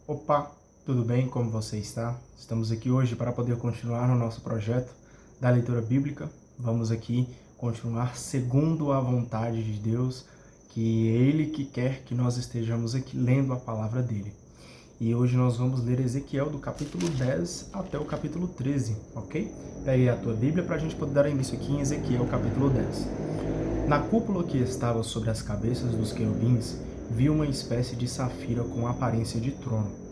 Opa, tudo bem? Como você está? Estamos aqui hoje para poder continuar no nosso projeto da leitura bíblica. Vamos aqui continuar segundo a vontade de Deus, que é Ele que quer que nós estejamos aqui lendo a palavra dele. E hoje nós vamos ler Ezequiel do capítulo 10 até o capítulo 13, ok? Pegue a tua Bíblia para a gente poder dar início aqui em Ezequiel capítulo 10. Na cúpula que estava sobre as cabeças dos querubins, vi uma espécie de safira com aparência de trono.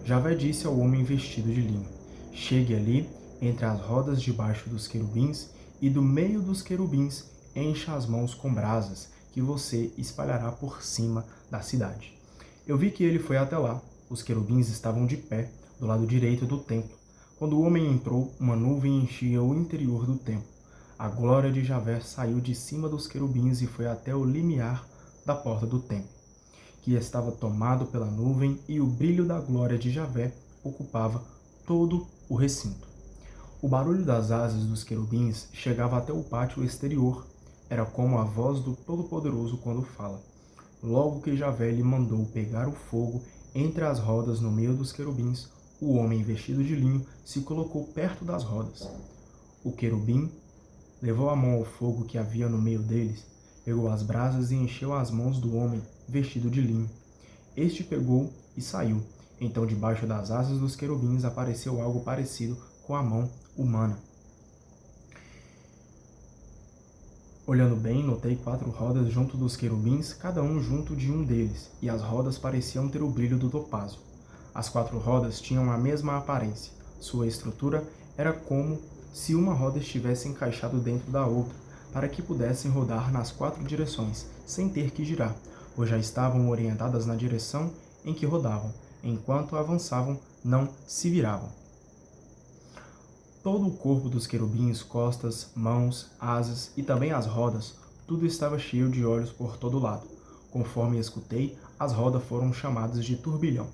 Javé disse ao homem vestido de linho: chegue ali, entre as rodas debaixo dos querubins, e do meio dos querubins encha as mãos com brasas, que você espalhará por cima da cidade. Eu vi que ele foi até lá. Os querubins estavam de pé, do lado direito do templo. Quando o homem entrou, uma nuvem enchia o interior do templo. A glória de Javé saiu de cima dos querubins e foi até o limiar da porta do templo, que estava tomado pela nuvem, e o brilho da glória de Javé ocupava todo o recinto. O barulho das asas dos querubins chegava até o pátio exterior. Era como a voz do Todo-Poderoso quando fala. Logo que Javé lhe mandou pegar o fogo entre as rodas no meio dos querubins, o homem vestido de linho se colocou perto das rodas. O querubim levou a mão ao fogo que havia no meio deles, pegou as brasas e encheu as mãos do homem vestido de linho. Este pegou e saiu. Então, debaixo das asas dos querubins apareceu algo parecido com a mão humana. Olhando bem, notei 4 rodas junto dos querubins, cada um junto de um deles, e as rodas pareciam ter o brilho do topázio. As 4 rodas tinham a mesma aparência. Sua estrutura era como se uma roda estivesse encaixada dentro da outra, para que pudessem rodar nas 4 direções, sem ter que girar, pois já estavam orientadas na direção em que rodavam. Enquanto avançavam, não se viravam. Todo o corpo dos querubins, costas, mãos, asas e também as rodas, tudo estava cheio de olhos por todo lado. Conforme escutei, as rodas foram chamadas de turbilhão.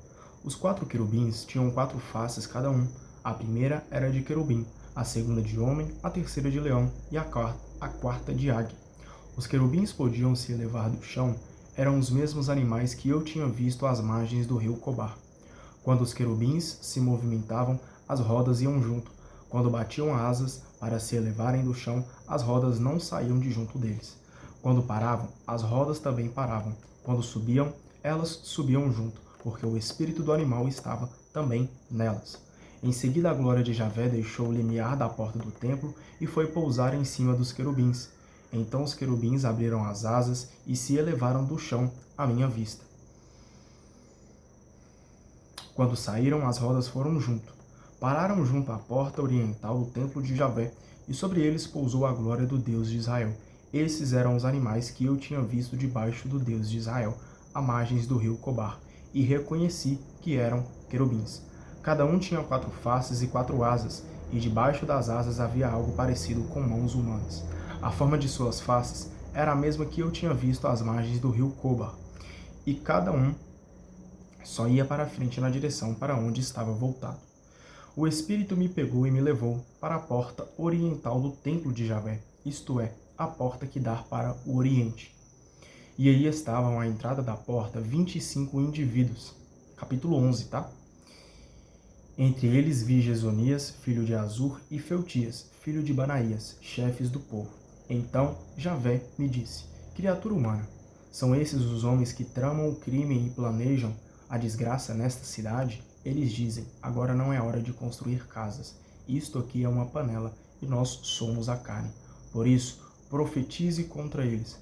Os 4 querubins tinham 4 faces cada um. A primeira era de querubim, a segunda de homem, a terceira de leão e a quarta de águia. Os querubins podiam se elevar do chão. Eram os mesmos animais que eu tinha visto às margens do rio Cobar. Quando os querubins se movimentavam, as rodas iam junto. Quando batiam asas para se elevarem do chão, as rodas não saíam de junto deles. Quando paravam, as rodas também paravam. Quando subiam, elas subiam junto, porque o espírito do animal estava também nelas. Em seguida, a glória de Javé deixou o limiar da porta do templo e foi pousar em cima dos querubins. Então os querubins abriram as asas e se elevaram do chão à minha vista. Quando saíram, as rodas foram junto. Pararam junto à porta oriental do templo de Javé, e sobre eles pousou a glória do Deus de Israel. Esses eram os animais que eu tinha visto debaixo do Deus de Israel, à margens do rio Cobar, e reconheci que eram querubins. Cada um tinha 4 faces e 4 asas, e debaixo das asas havia algo parecido com mãos humanas. A forma de suas faces era a mesma que eu tinha visto às margens do rio Cobar, e cada um só ia para a frente na direção para onde estava voltado. O Espírito me pegou e me levou para a porta oriental do templo de Javé, isto é, a porta que dá para o oriente. E aí estavam à entrada da porta 25 indivíduos. Capítulo 11, tá? Entre eles vi Jezonias, filho de Azur, e Feltias, filho de Banaías, chefes do povo. Então Javé me disse: criatura humana, são esses os homens que tramam o crime e planejam a desgraça nesta cidade? Eles dizem: agora não é hora de construir casas. Isto aqui é uma panela e nós somos a carne. Por isso, profetize contra eles.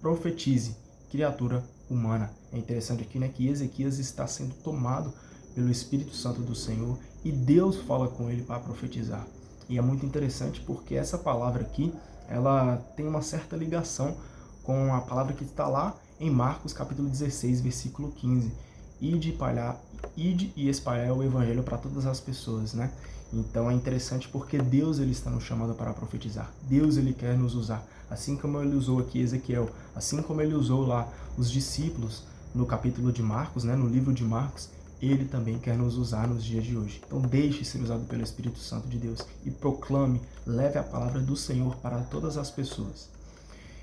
Profetize, criatura humana. É interessante aqui, né, que Ezequias está sendo tomado pelo Espírito Santo do Senhor e Deus fala com ele para profetizar. E é muito interessante porque essa palavra aqui, ela tem uma certa ligação com a palavra que está lá em Marcos capítulo 16, versículo 15. Ide e espalhar o evangelho para todas as pessoas, né? Então é interessante porque Deus ele está nos chamando para profetizar. Deus ele quer nos usar, assim como ele usou aqui Ezequiel, assim como ele usou lá os discípulos no capítulo de Marcos, né? No livro de Marcos, ele também quer nos usar nos dias de hoje. Então deixe ser usado pelo Espírito Santo de Deus e proclame, leve a palavra do Senhor para todas as pessoas.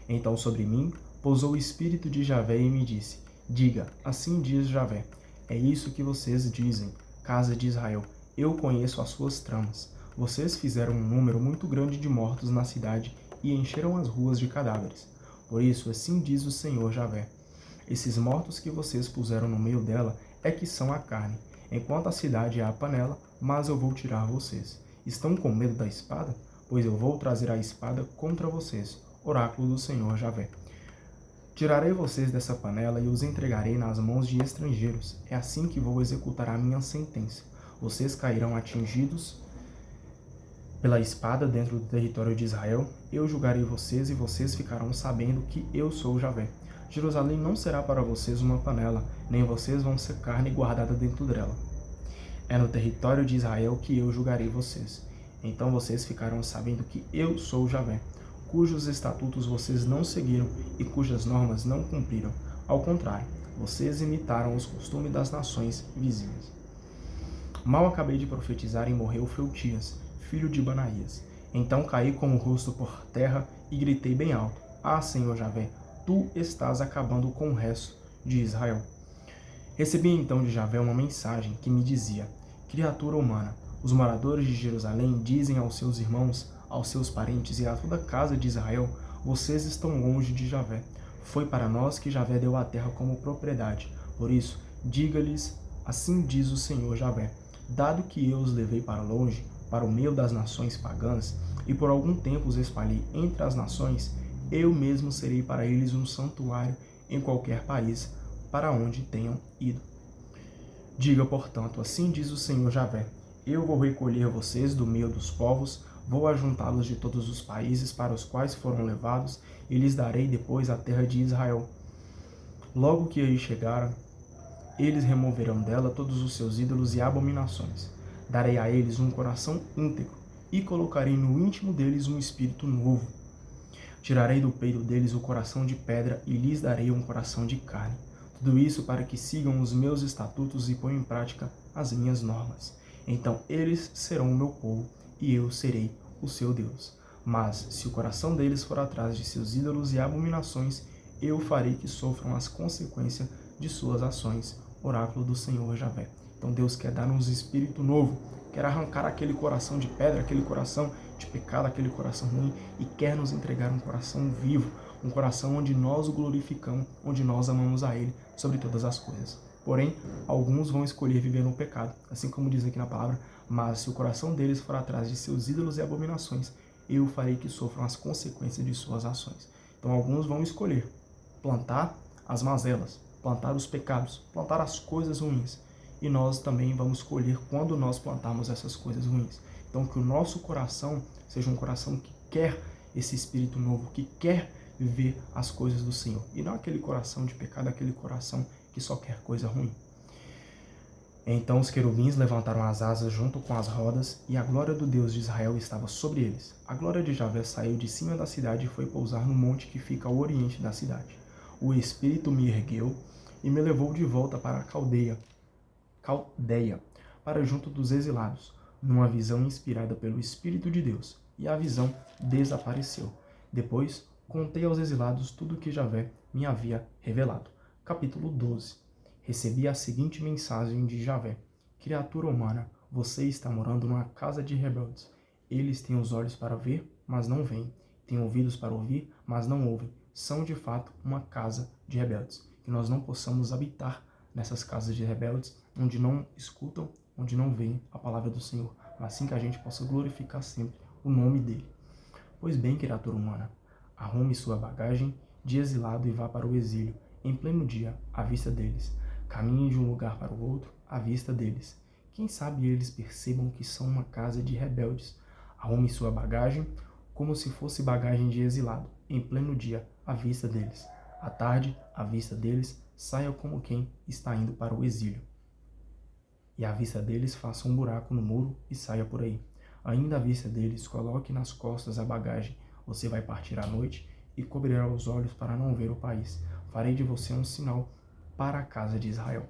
Então sobre mim pousou o Espírito de Javé e me disse: diga, assim diz Javé, É isso que vocês dizem, casa de Israel. Eu conheço as suas tramas. Vocês fizeram um número muito grande de mortos na cidade e encheram as ruas de cadáveres. Por isso, assim diz o Senhor Javé. Esses mortos que vocês puseram no meio dela é que são a carne, enquanto a cidade é a panela, mas eu vou tirar vocês. Estão com medo da espada? Pois eu vou trazer a espada contra vocês. Oráculo do Senhor Javé. Tirarei vocês dessa panela e os entregarei nas mãos de estrangeiros. É assim que vou executar a minha sentença. Vocês cairão atingidos pela espada dentro do território de Israel. Eu julgarei vocês e vocês ficarão sabendo que eu sou Javé. Jerusalém não será para vocês uma panela, nem vocês vão ser carne guardada dentro dela. É no território de Israel que eu julgarei vocês. Então vocês ficarão sabendo que eu sou Javé, cujos estatutos vocês não seguiram e cujas normas não cumpriram. Ao contrário, vocês imitaram os costumes das nações vizinhas. Mal acabei de profetizar e morreu Feltias, filho de Banaías. Então caí com o rosto por terra e gritei bem alto: Ah, Senhor Javé, tu estás acabando com o resto de Israel. Recebi então de Javé uma mensagem que me dizia: Criatura humana, os moradores de Jerusalém dizem aos seus irmãos, aos seus parentes e a toda a casa de Israel: Vocês estão longe de Javé. Foi para nós que Javé deu a terra como propriedade. Por isso, diga-lhes: Assim diz o Senhor Javé: Dado que eu os levei para longe, para o meio das nações pagãs, e por algum tempo os espalhei entre as nações, eu mesmo serei para eles um santuário em qualquer país para onde tenham ido. Diga, portanto, assim diz o Senhor Javé: Eu vou recolher vocês do meio dos povos, vou ajuntá-los de todos os países para os quais foram levados, e lhes darei depois a terra de Israel. Logo que aí chegaram, eles removerão dela todos os seus ídolos e abominações. Darei a eles um coração íntegro, e colocarei no íntimo deles um espírito novo. Tirarei do peito deles o coração de pedra e lhes darei um coração de carne. Tudo isso para que sigam os meus estatutos e ponham em prática as minhas normas. Então eles serão o meu povo e eu serei o seu Deus. Mas se o coração deles for atrás de seus ídolos e abominações, eu farei que sofram as consequências de suas ações. Oráculo do Senhor Javé. Então Deus quer dar-nos espírito novo, quer arrancar aquele coração de pedra, aquele coração de pecado, aquele coração ruim, e quer nos entregar um coração vivo, um coração onde nós o glorificamos, onde nós amamos a Ele sobre todas as coisas. Porém, alguns vão escolher viver no pecado, assim como diz aqui na palavra: mas se o coração deles for atrás de seus ídolos e abominações, eu farei que sofram as consequências de suas ações. Então alguns vão escolher plantar as mazelas, plantar os pecados, plantar as coisas ruins. E nós também vamos escolher quando nós plantarmos essas coisas ruins. Então que o nosso coração seja um coração que quer esse espírito novo, que quer viver as coisas do Senhor. E não aquele coração de pecado, aquele coração que só quer coisa ruim. Então os querubins levantaram as asas junto com as rodas, e a glória do Deus de Israel estava sobre eles. A glória de Javé saiu de cima da cidade e foi pousar no monte que fica ao oriente da cidade. O Espírito me ergueu e me levou de volta para a Caldeia, para junto dos exilados, numa visão inspirada pelo Espírito de Deus, e a visão desapareceu. Depois, contei aos exilados tudo o que Javé me havia revelado. Capítulo 12. Recebi a seguinte mensagem de Javé: Criatura humana, você está morando numa casa de rebeldes. Eles têm os olhos para ver, mas não veem. Têm ouvidos para ouvir, mas não ouvem. São, de fato, uma casa de rebeldes. Que nós não possamos habitar nessas casas de rebeldes, onde não escutam, onde não veem a palavra do Senhor, mas assim que a gente possa glorificar sempre o nome dele. Pois bem, criatura humana, arrume sua bagagem de exilado e vá para o exílio, em pleno dia, à vista deles. Caminhe de um lugar para o outro, à vista deles. Quem sabe eles percebam que são uma casa de rebeldes. Arrume sua bagagem como se fosse bagagem de exilado, em pleno dia, à vista deles. À tarde, à vista deles, saia como quem está indo para o exílio. E à vista deles, faça um buraco no muro e saia por aí. Ainda à vista deles, coloque nas costas a bagagem. Você vai partir à noite e cobrirá os olhos para não ver o país. Farei de você um sinal para a casa de Israel.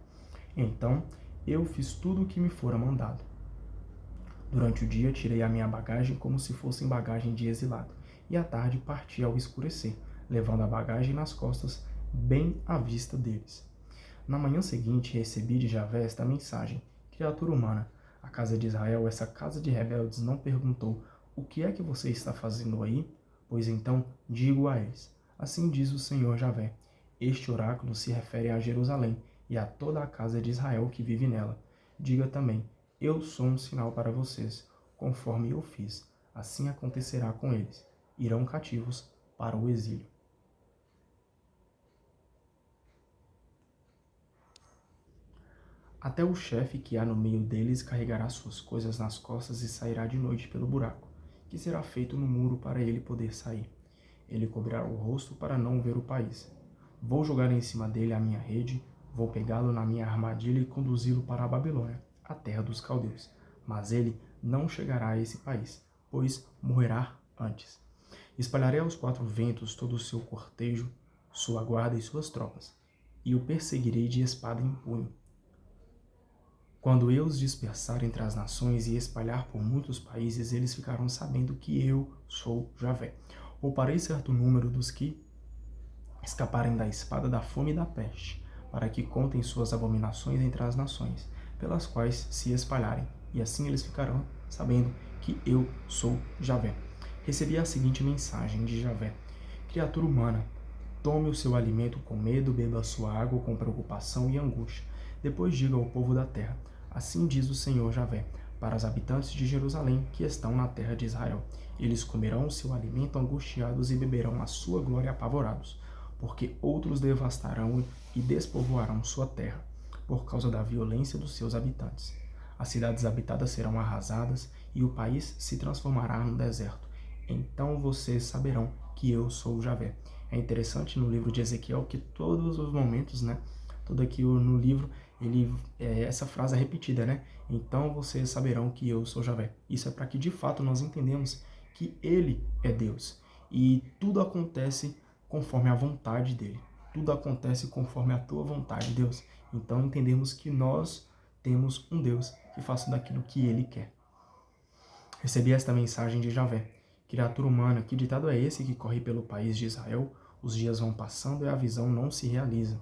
Então eu fiz tudo o que me fora mandado. Durante o dia, tirei a minha bagagem como se fosse bagagem de exilado. E à tarde, parti ao escurecer, levando a bagagem nas costas, bem à vista deles. Na manhã seguinte recebi de Javé esta mensagem: criatura humana, a casa de Israel, essa casa de rebeldes, não perguntou: o que é que você está fazendo aí? Pois então digo a eles: assim diz o Senhor Javé. Este oráculo se refere a Jerusalém e a toda a casa de Israel que vive nela. Diga também: eu sou um sinal para vocês, conforme eu fiz. Assim acontecerá com eles. Irão cativos para o exílio. Até o chefe que há no meio deles carregará suas coisas nas costas e sairá de noite pelo buraco, que será feito no muro para ele poder sair. Ele cobrirá o rosto para não ver o país. Vou jogar em cima dele a minha rede, vou pegá-lo na minha armadilha e conduzi-lo para a Babilônia, a terra dos caldeus. Mas ele não chegará a esse país, pois morrerá antes. Espalharei aos quatro ventos todo o seu cortejo, sua guarda e suas tropas, e o perseguirei de espada em punho. Quando eu os dispersar entre as nações e espalhar por muitos países, eles ficarão sabendo que eu sou Javé. Pouparei certo número dos que escaparem da espada, da fome e da peste, para que contem suas abominações entre as nações, pelas quais se espalharem, e assim eles ficarão sabendo que eu sou Javé. Recebi a seguinte mensagem de Javé: criatura humana, tome o seu alimento com medo, beba a sua água com preocupação e angústia. Depois diga ao povo da terra: assim diz o Senhor Javé, para os habitantes de Jerusalém que estão na terra de Israel. Eles comerão o seu alimento angustiados e beberão a sua glória apavorados, porque outros devastarão e despovoarão sua terra, por causa da violência dos seus habitantes. As cidades habitadas serão arrasadas e o país se transformará num deserto. Então vocês saberão que eu sou Javé. É interessante no livro de Ezequiel que todos os momentos, todo aqui no livro, essa frase é repetida, Então vocês saberão que eu sou Javé. Isso é para que de fato nós entendemos que ele é Deus. E tudo acontece conforme a vontade dele. Tudo acontece conforme a tua vontade, Deus. Então entendemos que nós temos um Deus que faz tudo aquilo que ele quer. Recebi esta mensagem de Javé: criatura humana, que ditado é esse que corre pelo país de Israel? Os dias vão passando e a visão não se realiza.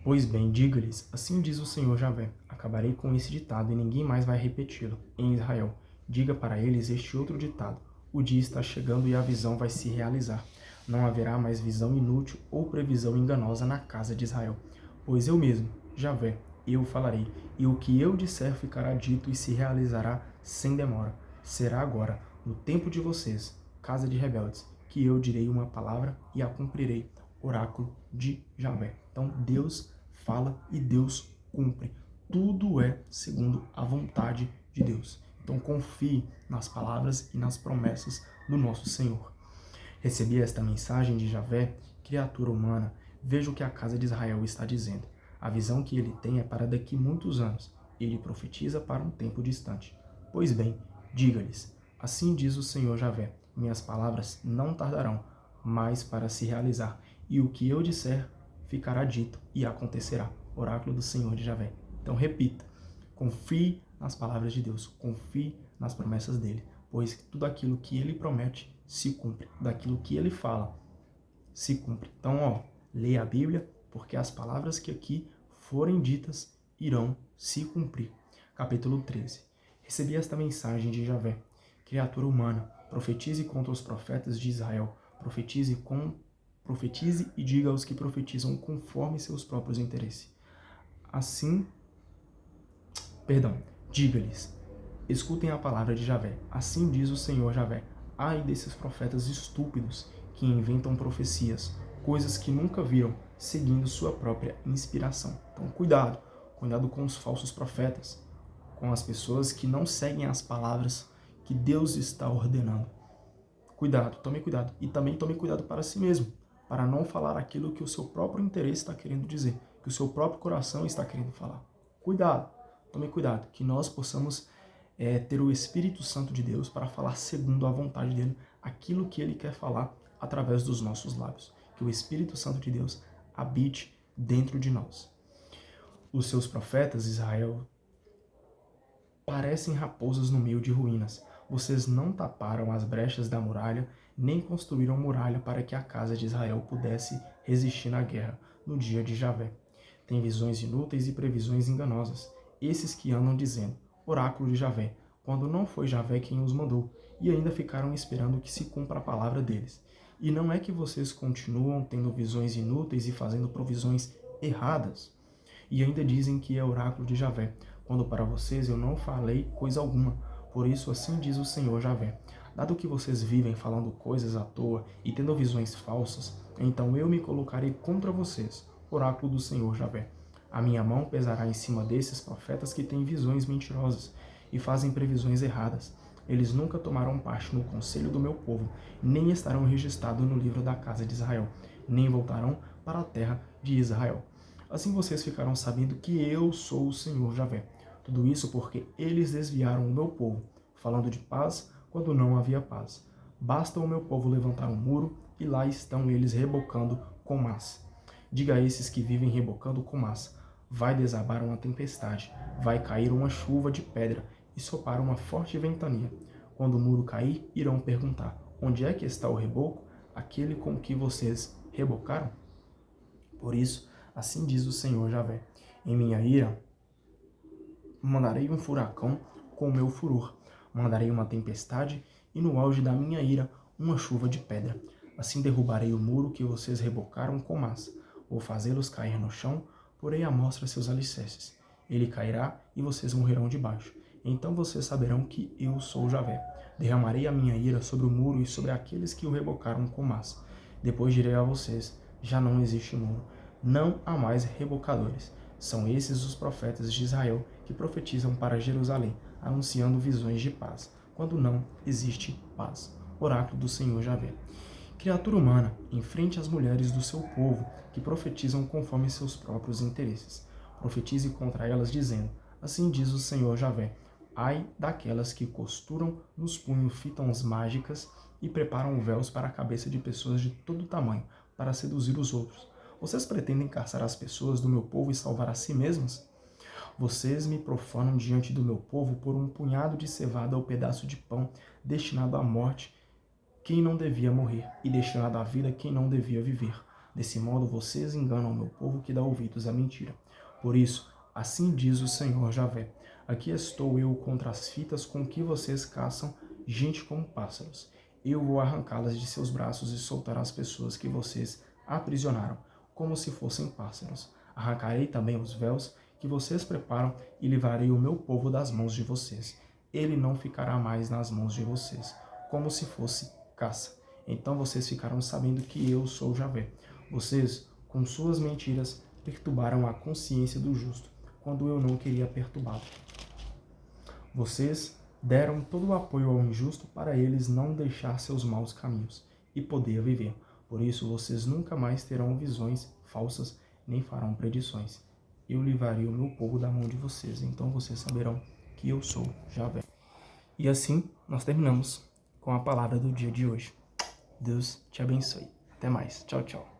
Pois bem, diga-lhes, assim diz o Senhor Javé, acabarei com esse ditado e ninguém mais vai repeti-lo em Israel. Diga para eles este outro ditado: o dia está chegando e a visão vai se realizar. Não haverá mais visão inútil ou previsão enganosa na casa de Israel. Pois eu mesmo, Javé, eu falarei, e o que eu disser ficará dito e se realizará sem demora. Será agora, no tempo de vocês, casa de rebeldes, que eu direi uma palavra e a cumprirei. Oráculo de Javé. Então Deus fala e Deus cumpre. Tudo é segundo a vontade de Deus. Então confie nas palavras e nas promessas do nosso Senhor. Recebi esta mensagem de Javé: criatura humana, veja o que a casa de Israel está dizendo. A visão que ele tem é para daqui muitos anos. Ele profetiza para um tempo distante. Pois bem, diga-lhes, assim diz o Senhor Javé, minhas palavras não tardarão mais para se realizar, e o que eu disser ficará dito e acontecerá. Oráculo do Senhor de Javé. Então repita, confie nas palavras de Deus, confie nas promessas dele, pois tudo aquilo que ele promete se cumpre, daquilo que ele fala se cumpre. Então, leia a Bíblia, porque as palavras que aqui forem ditas irão se cumprir. Capítulo 13. Recebi esta mensagem de Javé: criatura humana, profetize contra os profetas de Israel, profetize e diga aos que profetizam conforme seus próprios interesses. Diga-lhes, escutem a palavra de Javé. Assim diz o Senhor Javé: ai desses profetas estúpidos que inventam profecias, coisas que nunca viram, seguindo sua própria inspiração. Então cuidado com os falsos profetas, com as pessoas que não seguem as palavras que Deus está ordenando. Cuidado, tome cuidado. E também tome cuidado para si mesmo, para não falar aquilo que o seu próprio interesse está querendo dizer, que o seu próprio coração está querendo falar. Cuidado, tome cuidado, que nós possamos ter o Espírito Santo de Deus para falar segundo a vontade dele, aquilo que ele quer falar através dos nossos lábios. Que o Espírito Santo de Deus habite dentro de nós. Os seus profetas, Israel, parecem raposas no meio de ruínas. Vocês não taparam as brechas da muralha, nem construíram muralha para que a casa de Israel pudesse resistir na guerra. no dia de Javé. Tem visões inúteis e previsões enganosas, esses que andam dizendo, oráculo de Javé, quando não foi Javé quem os mandou, e ainda ficaram esperando que se cumpra a palavra deles. E não é que vocês continuam tendo visões inúteis e fazendo provisões erradas, e ainda dizem que é oráculo de Javé, quando para vocês eu não falei coisa alguma. Por isso assim diz o Senhor Javé. Dado que vocês vivem falando coisas à toa e tendo visões falsas, então eu me colocarei contra vocês, oráculo do Senhor Javé. A minha mão pesará em cima desses profetas que têm visões mentirosas e fazem previsões erradas. Eles nunca tomarão parte no conselho do meu povo, nem estarão registrados no livro da casa de Israel, nem voltarão para a terra de Israel. Assim vocês ficarão sabendo que eu sou o Senhor Javé. Tudo isso porque eles desviaram o meu povo, falando de paz quando não havia paz. Basta o meu povo levantar um muro e lá estão eles rebocando com mas. Diga a esses que vivem rebocando com mas, vai desabar uma tempestade, vai cair uma chuva de pedra e soprar uma forte ventania. Quando o muro cair, irão perguntar, onde é que está o reboco, aquele com que vocês rebocaram? Por isso, assim diz o Senhor Javé, em minha ira, mandarei um furacão com o meu furor, mandarei uma tempestade e no auge da minha ira, uma chuva de pedra. Assim derrubarei o muro que vocês rebocaram com mas, vou fazê-los cair no chão, porei à mostra seus alicerces. Ele cairá e vocês morrerão debaixo. Então vocês saberão que eu sou Javé. Derramarei a minha ira sobre o muro e sobre aqueles que o rebocaram com mas. Depois direi a vocês, já não existe muro, não há mais rebocadores. São esses os profetas de Israel que profetizam para Jerusalém, anunciando visões de paz, quando não existe paz. Oráculo do Senhor Javé. Criatura humana, enfrente as mulheres do seu povo, que profetizam conforme seus próprios interesses. Profetize contra elas, dizendo, assim diz o Senhor Javé, ai daquelas que costuram nos punhos fitas mágicas e preparam véus para a cabeça de pessoas de todo tamanho, para seduzir os outros. Vocês pretendem caçar as pessoas do meu povo e salvar a si mesmas? Vocês me profanam diante do meu povo por um punhado de cevada ou pedaço de pão destinado à morte, quem não devia morrer, e destinado à vida, quem não devia viver. Desse modo vocês enganam o meu povo que dá ouvidos à mentira. Por isso, assim diz o Senhor Javé, aqui estou eu contra as fitas com que vocês caçam gente como pássaros. Eu vou arrancá-las de seus braços e soltar as pessoas que vocês aprisionaram, como se fossem pássaros. Arrancarei também os véus que vocês preparam e livrarei o meu povo das mãos de vocês. Ele não ficará mais nas mãos de vocês, como se fosse caça. Então vocês ficarão sabendo que eu sou Javé. Vocês, com suas mentiras, perturbaram a consciência do justo, quando eu não queria perturbá-lo. Vocês deram todo o apoio ao injusto para eles não deixar seus maus caminhos e poder viver. Por isso vocês nunca mais terão visões falsas, nem farão predições. Eu livrarei o meu povo da mão de vocês, então vocês saberão que eu sou Javé. E assim nós terminamos com a palavra do dia de hoje. Deus te abençoe. Até mais. Tchau, tchau.